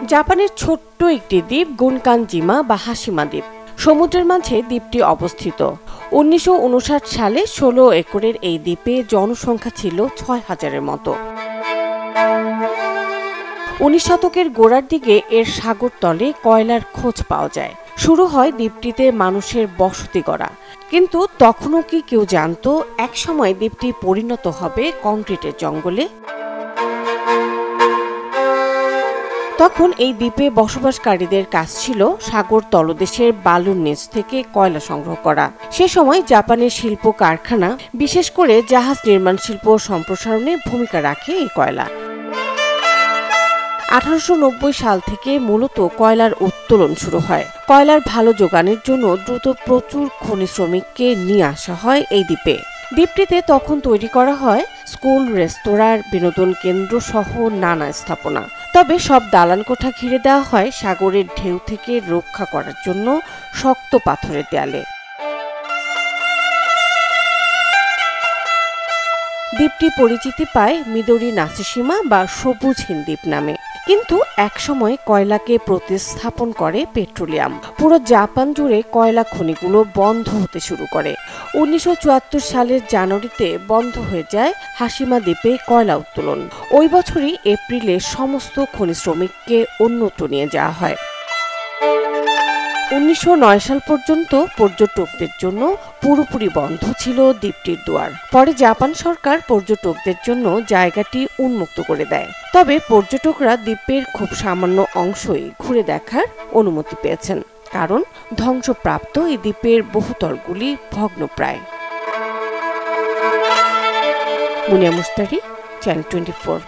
জাপানের ছোট্ট একটি দ্বীপ গুনকানজিমা বা হাশিমা দ্বীপ। সমুদ্রের মাঝে দ্বীপটি অবস্থিত। ১৯৫৯ সালে ১৬ একরের এই দ্বীপে জনসংখ্যা ছিল ৬,০০০-এর মতো। ১৯ শতকের গোড়ার দিকে এর সাগরতলে কয়লার খোঁজ পাওয়া যায়। শুরু হয় দ্বীপটিতে মানুষের বসতি গড়া, কিন্তু তখনও কি কেউ জানতো একসময় দ্বীপটি পরিণত হবে কংক্রিটের জঙ্গলে? তখন এই দ্বীপে বসবাসকারীদের কাজ ছিল সাগর তলদেশের বালুর নিচ থেকে কয়লা সংগ্রহ করা। সে সময় জাপানের শিল্প কারখানা, বিশেষ করে জাহাজ নির্মাণ শিল্প সম্প্রসারণে ভূমিকা রাখে এই কয়লা। ১৮৯০ সাল থেকে মূলত কয়লার উত্তোলন শুরু হয়। কয়লার ভালো যোগানের জন্য দ্রুত প্রচুর খনি শ্রমিককে নিয়ে আসা হয় এই দ্বীপে। দ্বীপটিতে তখন তৈরি করা হয় স্কুল, রেস্তোরাঁ, বিনোদন কেন্দ্র সহ নানা স্থাপনা। তবে সব দালান কোঠা ঘিরে দেওয়া হয় সাগরের ঢেউ থেকে রক্ষা করার জন্য শক্ত পাথরের দেয়ালে। দ্বীপটি পরিচিতি পায় মিদোরি নাতসুশিমা বা সবুজহীন দ্বীপ নামে। কিন্তু একসময় কয়লাকে প্রতিস্থাপন করে পেট্রোলিয়াম। পুরো জাপান জুড়ে কয়লা খনিগুলো বন্ধ হতে শুরু করে। ১৯৭৪ সালের জানুয়ারিতে বন্ধ হয়ে যায় হাশিমা দ্বীপে কয়লা উত্তোলন। ওই বছরই এপ্রিলে সমস্ত খনি শ্রমিককে অন্যত্র নিয়ে যাওয়া হয়। ১৯০৯ সাল পর্যন্ত পর্যটকদের জন্য পুরোপুরি বন্ধ ছিল দ্বীপটির দুয়ার। পরে জাপান সরকার পর্যটকদের জন্য জায়গাটি উন্মুক্ত করে দেয়। তবে পর্যটকরা দ্বীপের খুব সামান্য অংশই ঘুরে দেখার অনুমতি পেয়েছেন, কারণ ধ্বংসপ্রাপ্ত এই দ্বীপের বহুতলগুলি ভগ্নপ্রায়। মুনিয়া মুস্তারি, চ্যানেল 24।